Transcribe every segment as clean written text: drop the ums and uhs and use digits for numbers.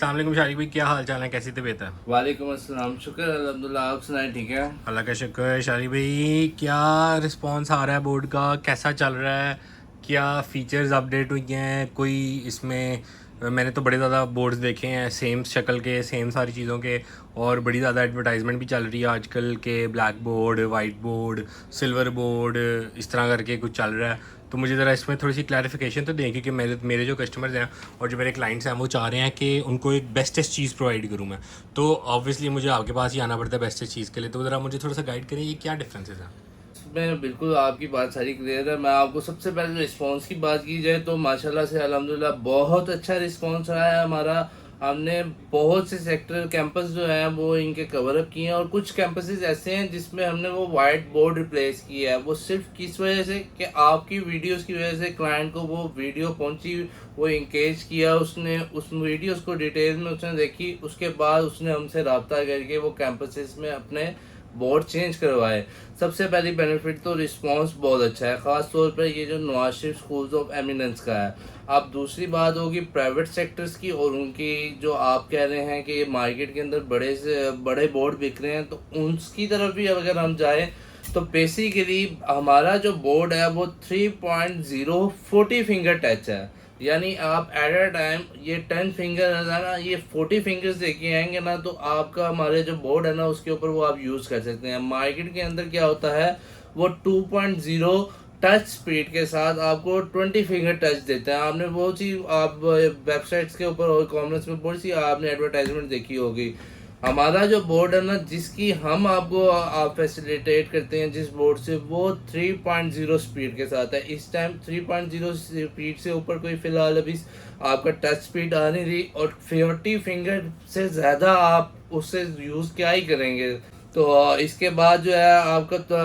अस्सलामुअलैकुम शारिक भाई, क्या हाल चाल है, कैसी तबीयत है? वालेकुम अस्सलाम। शुक्र अल्हम्दुलिल्लाह, आप सुनाए ठीक है। अल्लाह का शुक्र है। शारिक भाई, क्या रिस्पांस आ रहा है बोर्ड का, कैसा चल रहा है? क्या फीचर्स अपडेट हुई हैं कोई इसमें? मैंने तो बड़े ज़्यादा बोर्ड्स देखे हैं सेम शक्ल के, सेम सारी चीज़ों के, और बड़ी ज़्यादा एडवर्टाइजमेंट भी चल रही है आजकल के। Black board, white board, silver board, इस तरह करके कुछ चल रहा है। तो मुझे ज़रा इसमें थोड़ी सी क्लैरिफिकेशन तो दें, क्योंकि मेरे मेरे जो कस्टमर्स हैं और जो मेरे क्लाइंट्स हैं वो चाह रहे हैं कि उनको एक बेस्टेस्ट चीज़ प्रोवाइड करूँ मैं। तो ऑब्वियसली मुझे आपके पास ही आना पड़ता है बेस्टेस्ट चीज़ के लिए। तो ज़रा मुझे थोड़ा सा गाइड करें, ये क्या डिफरेंसेस हैं? मैं बिल्कुल, आपकी बात सारी क्लियर है। मैं आपको सबसे पहले रिस्पांस की बात की जाए तो माशाल्लाह से अल्हम्दुलिल्लाह बहुत अच्छा रिस्पांस रहा है हमारा। हमने बहुत से सेक्टर कैंपस जो है वो इनके कवर अप किए हैं, और कुछ कैंपसेस ऐसे हैं जिसमें हमने वो वाइट बोर्ड रिप्लेस किया है। वो सिर्फ किस वजह से कि आपकी वीडियोस की वजह से क्लाइंट को वो वीडियो पहुंची, वो इंगेज किया, उसने उस वीडियोस को डिटेल में उसने देखी, उसके बाद उसने हमसे रब्ता करके वो कैंपसेस में अपने बोर्ड चेंज करवाए। सबसे पहली बेनिफिट तो रिस्पांस बहुत अच्छा है, ख़ास तौर पर ये जो Nawaz Sharif schools of eminence का है। अब दूसरी बात होगी प्राइवेट सेक्टर्स की, और उनकी जो आप कह रहे हैं कि ये मार्केट के अंदर बड़े से बड़े बोर्ड बिक रहे हैं, तो उसकी तरफ भी अगर हम जाएं तो बेसिकली हमारा जो बोर्ड है वो 3.0 40 फिंगर टच है। यानी आप एट अ टाइम ये 10 फिंगर है ना, ये 40 फिंगर्स देके आएंगे ना, तो आपका हमारे जो बोर्ड है ना उसके ऊपर वो आप यूज़ कर सकते हैं। मार्केट के अंदर क्या होता है, वो 2.0 टच स्पीड के साथ आपको 20 फिंगर टच देते हैं। आपने बहुत सी आप वेबसाइट्स के ऊपर और कॉमर्स में बहुत सी आपने एडवर्टाइजमेंट देखी होगी। हमारा जो बोर्ड है ना, जिसकी हम आपको आप फैसिलिटेट करते हैं जिस बोर्ड से, वो 3.0 स्पीड के साथ है। इस टाइम 3.0 स्पीड से ऊपर कोई फिलहाल अभी आपका टच स्पीड आ नहीं रही, और 40 फिंगर से ज़्यादा आप उससे यूज़ क्या ही करेंगे। तो इसके बाद जो है आपका तो,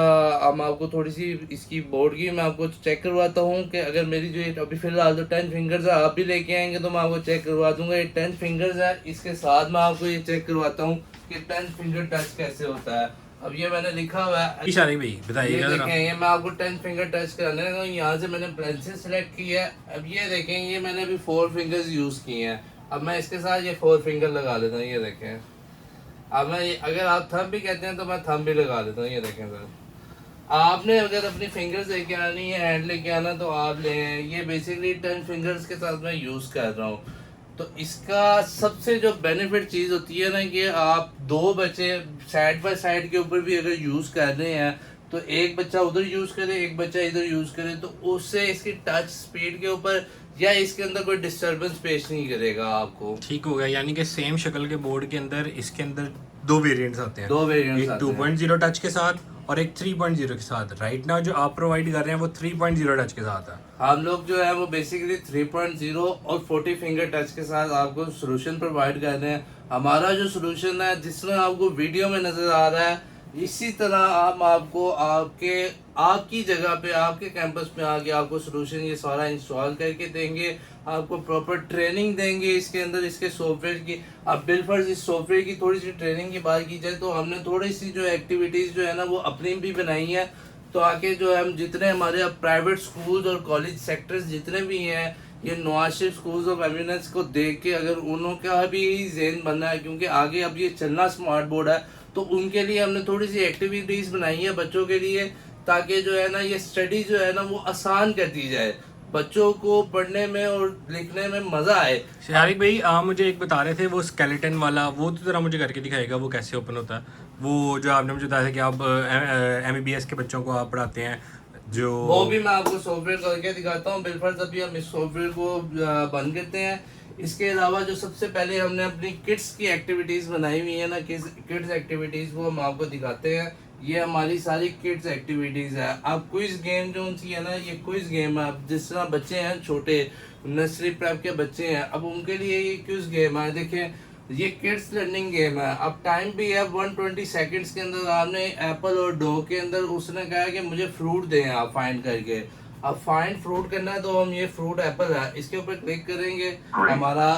हम आपको थोड़ी सी इसकी बोर्ड की मैं आपको चेक करवाता हूँ कि अगर मेरी जो ये अभी फिलहाल तो 10 फिंगर्स है, आप भी लेके आएंगे तो मैं आपको चेक करवा दूंगा। ये 10 फिंगर्स है, इसके साथ मैं आपको ये चेक करवाता हूँ कि 10 फिंगर टच कैसे होता है। अब ये मैंने लिखा हुआ है, शारिक भाई ये बताइएगा ज़रा। देखें, ये मैं आपको 10 फिंगर टच कराने लगा हूँ। यहाँ से मैंने पेंसिल सेलेक्ट की है। अब ये देखें, ये मैंने अभी 4 फिंगर्स यूज़ किए हैं। अब मैं इसके साथ ये 4 फिंगर लगा लेता हूँ, ये देखें। अब मैं अगर आप थंब भी कहते हैं तो मैं थंब भी लगा देता हूँ, ये देखें सर। आपने अगर अपनी फिंगर्स लेके आनी है, हैंड लेके आना, तो आप ले। ये बेसिकली 10 फिंगर्स के साथ मैं यूज़ कर रहा हूँ। तो इसका सबसे जो बेनिफिट चीज़ होती है ना, कि आप दो बच्चे साइड बाय साइड के ऊपर भी अगर यूज़ कर रहे हैं, तो एक बच्चा उधर यूज़ करे, एक बच्चा इधर यूज़ करे, तो उससे इसकी टच स्पीड के ऊपर या इसके अंदर कोई डिस्टरबेंस पेश नहीं करेगा आपको। ठीक हो गया, यानी कि सेम शक्ल के बोर्ड के अंदर इसके अंदर दो वेरिएंट्स आते हैं, दो वेरिएंट्स एक आते हैं। 2.0 टच के साथ और एक 3.0 के साथ। राइट नाउ जो आप प्रोवाइड कर रहे हैं वो 3.0 टच के साथ है। हम लोग जो है वो बेसिकली 3.0 और 40 फिंगर टच के साथ आपको सोल्यूशन प्रोवाइड कर रहे हैं। हमारा जो सोल्यूशन है, जिस तरह आपको वीडियो में नज़र आ रहा है, इसी तरह हम आपको आपकी जगह पे, आपके कैंपस में आके आपको सोल्यूशन ये सारा इंस्टॉल करके देंगे। आपको प्रॉपर ट्रेनिंग देंगे इसके अंदर, इसके सॉफ्टवेयर की। अब बिलफर्ज इस सॉफ्टवेयर की थोड़ी सी ट्रेनिंग की बात की जाए तो हमने थोड़ी सी जो एक्टिविटीज़ जो है ना वो अपनी भी बनाई है। तो आगे जो है हम जितने हमारे अब प्राइवेट स्कूल्स और कॉलेज सेक्टर्स जितने भी हैं, ये Nawaz Sharif schools of eminence को देख के अगर उनका भी जहन बनना है, क्योंकि आगे अब ये चलना स्मार्ट बोर्ड है, तो उनके लिए हमने थोड़ी सी एक्टिविटीज़ बनाई है बच्चों के लिए, ताकि जो है ना ये स्टडी जो है ना वो आसान कर दी जाए, बच्चों को पढ़ने में और लिखने में मज़ा आए। शारिक भाई, आप मुझे एक बता रहे थे वो स्केलेटन वाला, वो तो ज़रा मुझे करके दिखाएगा वो कैसे ओपन होता है। वो जो आपने मुझे बताया था कि आप MBBS के बच्चों को आप पढ़ाते हैं जो। वो भी मैं आपको सॉफ्टवेयर करके दिखाता हूँ। बिलफर्ज अभी हम इस सॉफ्टवेयर को बंद करते हैं। इसके अलावा जो सबसे पहले हमने अपनी किड्स की एक्टिविटीज़ बनाई हुई है ना, किड्स एक्टिविटीज़ वो हम आपको दिखाते हैं। ये हमारी सारी किड्स एक्टिविटीज़ है। अब क्विज गेम जो उनकी है ना, ये क्विज गेम है। अब जिस तरह बच्चे हैं छोटे, नर्सरी प्रेप के बच्चे हैं, अब उनके लिए ये क्विज गेम है। देखें, ये किड्स लर्निंग गेम है। अब टाइम भी है 120 सेकंड्स के अंदर। आपने एप्पल और डो के अंदर उसने कहा कि मुझे फ्रूट दें आप फाइंड करके। अब फाइंड फ्रूट करना है तो हम ये फ्रूट एप्पल है, इसके ऊपर क्लिक करेंगे, हमारा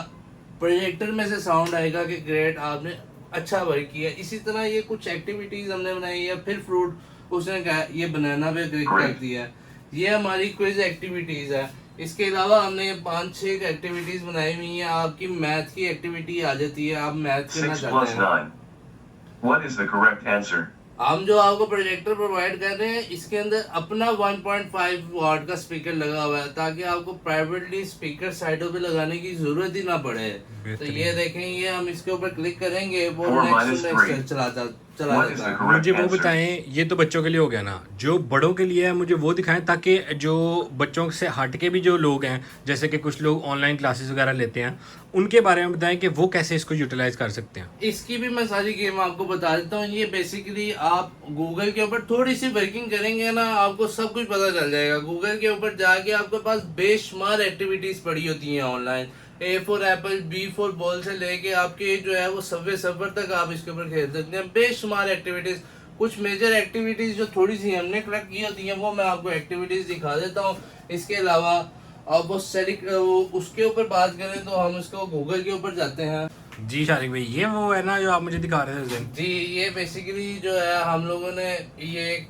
प्रोजेक्टर में से साउंड आएगा कि ग्रेट, आपने अच्छा वर्क किया। इसी तरह ये कुछ एक्टिविटीज हमने बनाई है। फिर फ्रूट उसने कहा, ये बनाना पे क्लिक कर दिया। ये हमारी क्विज एक्टिविटीज है। इसके अलावा हमने 5-6 एक्टिविटीज बनाई हुई हैं। आपकी मैथ की एक्टिविटी आ जाती है, आप मैथ करना 6 चाहते plus हैं। 9. What is the correct answer? हम जो आपको प्रोजेक्टर प्रोवाइड कर रहे हैं, इसके अंदर अपना 1.5 वाट का स्पीकर लगा हुआ है, ताकि आपको प्राइवेटली स्पीकर साइडों पे लगाने की जरूरत ही ना पड़े। तो ये देखें, ये हम इसके ऊपर क्लिक करेंगे, वो 4 नेक्स्ट minus नेक्स्ट 3. चला What is जाता the है। correct मुझे वो answer? बताएं, ये तो बच्चों के लिए हो गया ना, जो बड़ों के लिए है मुझे वो दिखाएं, ताकि जो बच्चों से हट के भी जो लोग हैं, जैसे कि कुछ लोग ऑनलाइन क्लासेस वगैरह लेते हैं, उनके बारे में बताएं कि वो कैसे इसको यूटिलाइज कर सकते हैं। इसकी भी मैं सारी गेम आपको बता देता हूँ। ये बेसिकली आप गूगल के ऊपर थोड़ी सी वर्किंग करेंगे ना, आपको सब कुछ पता चल जाएगा। गूगल के ऊपर जाके आपके पास बेशुमार एक्टिविटीज पड़ी होती हैं online. A for apple, B for ball से लेके आपके जो है वो सबवे सर्वर तक आप इसके ऊपर खेल सकते हैं। बेशुमार एक्टिविटीज, कुछ मेजर एक्टिविटीज जो थोड़ी सी हमने कलेक्ट की होती हैं, वो मैं आपको एक्टिविटीज दिखा देता हूँ। इसके अलावा अब वो उसके ऊपर बात करें तो हम उसको गूगल के ऊपर जाते हैं। जी शारिक भाई, ये वो है ना जो आप मुझे दिखा रहे थे उस दिन। जी, ये बेसिकली जो है हम लोगों ने ये एक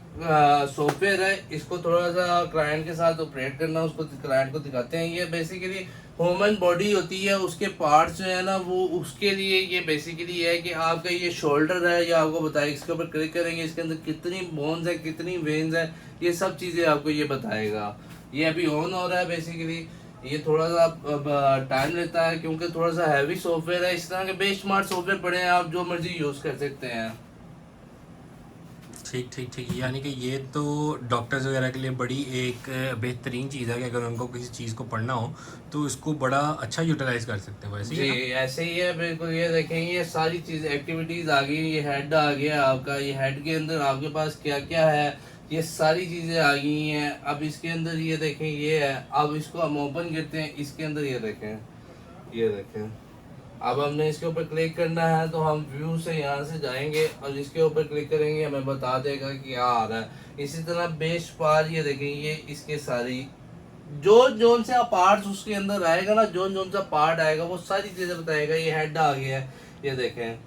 सॉफ्टवेयर है, इसको थोड़ा सा क्लाइंट के साथ ऑपरेट करना, उसको क्लाइंट को दिखाते हैं। ये बेसिकली ह्यूमन बॉडी होती है, उसके पार्ट्स जो है ना, वो उसके लिए ये बेसिकली है कि आपका ये शोल्डर है, या आपको बताएगा, इसके ऊपर क्लिक करेंगे, इसके अंदर कितनी बोन्स है, कितनी वेन्स है, ये सब चीज़ें आपको ये बताएगा। ये अभी ऑन हो रहा है। बेसिकली ये थोड़ा सा टाइम लेता है, क्योंकि थोड़ा सा हैवी सॉफ्टवेयर है। इस तरह के बेशुमार सॉफ्टवेयर पड़े हैं, आप जो मर्जी यूज़ कर सकते हैं। ठीक ठीक ठीक, यानी कि ये तो डॉक्टर्स वगैरह के लिए बड़ी एक बेहतरीन चीज़ है कि अगर उनको किसी चीज़ को पढ़ना हो तो इसको बड़ा अच्छा यूटिलाइज कर सकते हैं। वैसे जी, ही है ना? ऐसे ही है बिल्कुल। ये देखें, ये सारी चीज़ एक्टिविटीज़ आ गई। ये हेड आ गया आपका, ये हेड के अंदर आपके पास क्या क्या है, ये सारी चीज़ें आ गई हैं। अब इसके अंदर ये देखें, ये है। अब इसको हम ओपन करते हैं, इसके अंदर ये देखें, ये देखें। अब हमने इसके ऊपर क्लिक करना है, तो हम व्यू से यहाँ से जाएंगे और इसके ऊपर क्लिक करेंगे, हमें बता देगा कि क्या आ रहा है। इसी तरह बेश पार, ये देखें, ये इसके सारी जो जोन से पार्ट्स उसके अंदर आएगा ना, जोन सा पार्ट आएगा, वो सारी चीजें बताएगा। ये हेड आ गया है, ये देखें,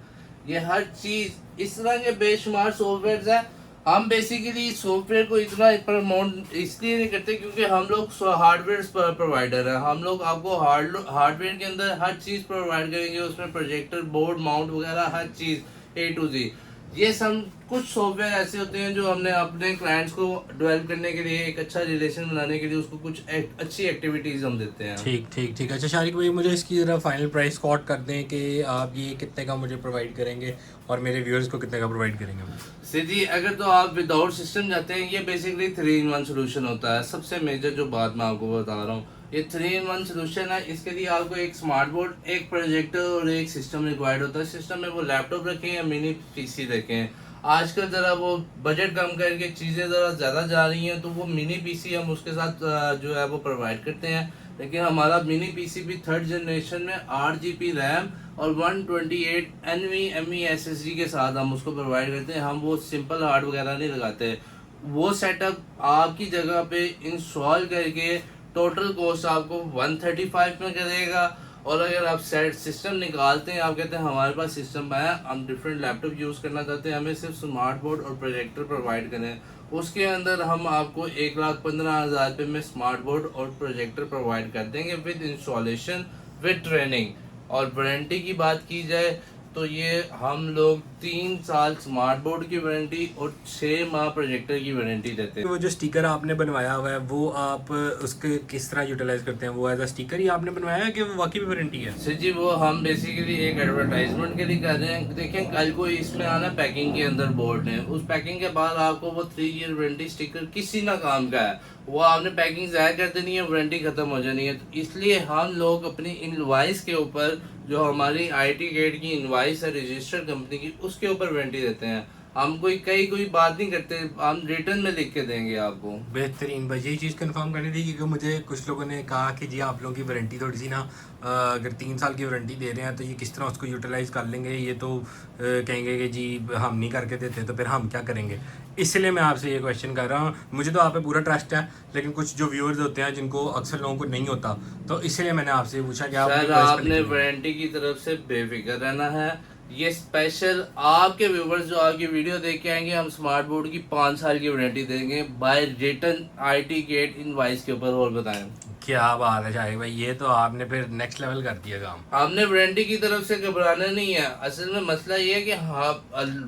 ये हर चीज। इस तरह के बेशुमार सॉफ्टवेयर है। हम बेसिकली सॉफ्टवेयर को इतना प्रमोट इसलिए नहीं करते, क्योंकि हम लोग हार्डवेयर प्रोवाइडर है। हम लोग आपको हार्डवेयर के अंदर हर चीज प्रोवाइड करेंगे, उसमें प्रोजेक्टर, बोर्ड, माउंट वगैरह हर चीज A to Z। ये सब कुछ सॉफ्टवेयर ऐसे होते हैं जो हमने अपने क्लाइंट्स को डेवलप करने के लिए, एक अच्छा रिलेशन बनाने के लिए, उसको कुछ अच्छी एक्टिविटीज हम देते हैं। ठीक ठीक ठीक। अच्छा शारिक भाई, मुझे इसकी ज़रा फाइनल प्राइस कोट कर दें कि आप ये कितने का मुझे प्रोवाइड करेंगे और मेरे व्यूअर्स को कितने का प्रोवाइड करेंगे। जी, अगर तो आप विदाउट सिस्टम जाते हैं, ये बेसिकली 3-in-1 सोल्यूशन होता है। सबसे मेजर जो बात मैं आपको बता रहा हूँ, ये 3-in-1 सोल्यूशन है। इसके लिए आपको एक स्मार्ट बोर्ड, एक प्रोजेक्टर और एक सिस्टम रिक्वायर्ड होता है। सिस्टम में वो लैपटॉप रखें या मिनी पीसी रखें। आजकल ज़रा वो बजट कम करके चीज़ें ज़रा ज़्यादा जा रही हैं, तो वो मिनी पीसी हम उसके साथ जो है वो प्रोवाइड करते हैं। लेकिन हमारा मिनी पीसी भी 3rd जनरेशन में 8 GB रैम और 128 NVMe SSD के साथ हम उसको प्रोवाइड करते हैं। हम वो सिंपल हार्ड वगैरह नहीं लगाते। वो सेटअप आपकी जगह पे इंस्टॉल करके टोटल कॉस्ट आपको 135 में करेगा। और अगर आप सेट सिस्टम निकालते हैं, आप कहते हैं हमारे पास सिस्टम है, हम डिफरेंट लैपटॉप यूज़ करना चाहते हैं, हमें सिर्फ स्मार्ट बोर्ड और प्रोजेक्टर प्रोवाइड करें, उसके अंदर हम आपको 1,15,000 रुपये में स्मार्ट बोर्ड और प्रोजेक्टर प्रोवाइड कर देंगे विद इंस्टॉलेशन, विद ट्रेनिंग। और वारंटी की बात की जाए तो ये हम लोग 3 साल स्मार्ट बोर्ड की वारंटी और 6 माह प्रोजेक्टर की वारंटी देते हैं। वो जो स्टिकर आपने बनवाया हुआ है वो आप उसके किस तरह यूटिलाइज करते हैं? वो एज अ स्टिकर ही आपने बनवाया है कि वो वाकई में वारंटी है? सर जी, वो हम बेसिकली एक एडवर्टाइजमेंट के लिए कर रहे हैं। देखें, कल को इसमें आना पैकिंग के अंदर बोर्ड है, उस पैकिंग के बाद आपको वो 3 ईयर वारंटी स्टिकर किसी ना काम का है, वो आपने पैकिंग ज़ाया कर देनी है, वारंटी ख़त्म हो जानी है। तो इसलिए हम लोग अपनी इनवॉइस के ऊपर, जो हमारी IT गेट की इनवॉइस है रजिस्टर्ड कंपनी की, उसके ऊपर वारंटी देते हैं। हम कोई बात नहीं करते, हम रिटर्न में लिख के देंगे आपको। बेहतरीन। बस यही चीज़ कंफर्म करनी थी, क्योंकि मुझे कुछ लोगों ने कहा कि जी आप लोगों की वारंटी थोड़ी सी ना, अगर 3 साल की वारंटी दे रहे हैं तो ये किस तरह उसको यूटिलाइज कर लेंगे, ये तो कहेंगे कि जी हम नहीं करके देते, तो फिर हम क्या करेंगे। इसलिए मैं आपसे ये क्वेश्चन कर रहा हूँ। मुझे तो आप पे पूरा ट्रस्ट है, लेकिन कुछ जो व्यूअर्स होते हैं जिनको अक्सर लोगों को नहीं होता, तो इसलिए मैंने आपसे पूछा कि आप सर, आपने वारंटी की तरफ से बेफिक्र रहना है। ये स्पेशल आपके व्यूवर्स जो आपकी वीडियो देख के आएंगे, हम स्मार्ट बोर्ड की 5 साल की वारंटी देंगे by return IT get invoice के ऊपर। और बताएं। क्या बात है शाहिद भाई, ये तो आपने फिर नेक्स्ट लेवल कर दिया काम। हमने वारंटी की तरफ से घबराना नहीं है। असल में मसला ये है कि हाँ,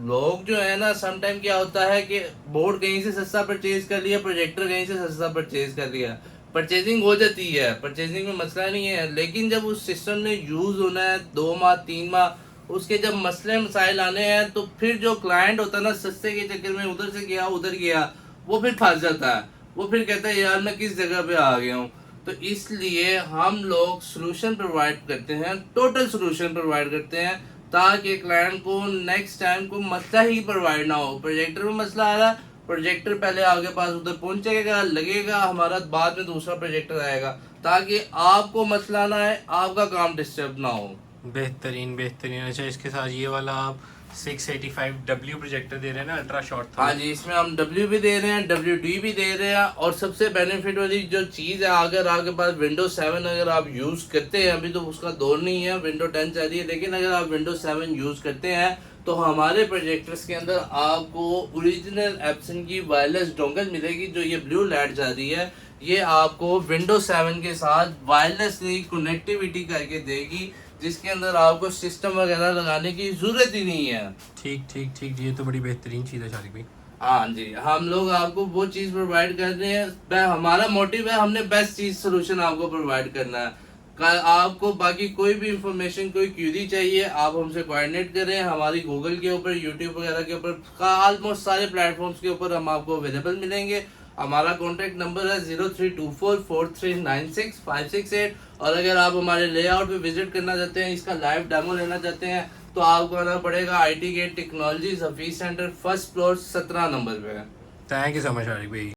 लोग जो है ना, समटाइम क्या होता है कि बोर्ड कहीं से सस्ता परचेज कर लिया, प्रोजेक्टर कहीं से सस्ता परचेज कर लिया, परचेजिंग हो जाती है, परचेजिंग में मसला नहीं है, लेकिन जब उस सिस्टम ने यूज़ होना है 2 माह 3 माह, उसके जब मसले मसाइल आने हैं, तो फिर जो क्लाइंट होता है ना, सस्ते के चक्कर में उधर से गया उधर गया, वो फिर फंस जाता है। वो फिर कहता है यार मैं किस जगह पे आ गया हूँ। तो इसलिए हम लोग सोल्यूशन प्रोवाइड करते हैं, टोटल सोल्यूशन प्रोवाइड करते हैं, ताकि क्लाइंट को नेक्स्ट टाइम को मसला ही प्रोवाइड ना हो। प्रोजेक्टर में मसला आ रहा है, प्रोजेक्टर पहले आगे पास उधर पहुंचेगा, लगेगा हमारा, बाद में दूसरा प्रोजेक्टर आएगा, ताकि आपको मसला ना आए, आपका काम डिस्टर्ब ना हो। बेहतरीन बेहतरीन। अच्छा, इसके साथ ये वाला आप 685W प्रोजेक्टर दे रहे हैं ना, अल्ट्रा शॉर्ट। हाँ जी, इसमें हम W भी दे रहे हैं, WD भी दे रहे हैं, और सबसे बेनिफिट वाली जो चीज़ है, अगर आपके पास Windows 7 अगर आप यूज़ करते हैं, अभी तो उसका दौर नहीं है, Windows 10 चल रही है, लेकिन अगर आप Windows 7 यूज़ करते हैं तो हमारे प्रोजेक्टर्स के अंदर आपको ओरिजिनल एप्सन की वायरलेस डोंगल मिलेगी। जो ये ब्लू लाइट जा रही है, ये आपको Windows 7 के साथ वायरलेसली कनेक्टिविटी करके देगी, जिसके अंदर आपको सिस्टम वगैरह लगाने की ज़रूरत ही नहीं है। ठीक ठीक ठीक जी, ये तो बड़ी बेहतरीन चीज़ है शारिक भाई। हाँ जी, हम लोग आपको वो चीज़ प्रोवाइड कर रहे हैं, हमारा मोटिव है, हमने बेस्ट चीज़ सोल्यूशन आपको प्रोवाइड करना है। कल आपको बाकी कोई भी इंफॉर्मेशन, कोई क्यूरी चाहिए, आप हमसे कोऑर्डिनेट करें। हमारी गूगल के ऊपर, यूट्यूब वगैरह के ऊपर, ऑलमोस्ट सारे प्लेटफॉर्म्स के ऊपर हम आपको अवेलेबल मिलेंगे। हमारा कॉन्टैक्ट नंबर है 03244396 और अगर आप हमारे लेआउट पे विजिट करना चाहते हैं, इसका लाइव डेमो लेना चाहते हैं, तो आपको आना पड़ेगा IT Get Technologies office centre, first floor 17 number पे। Thank you so much Shariq भाई।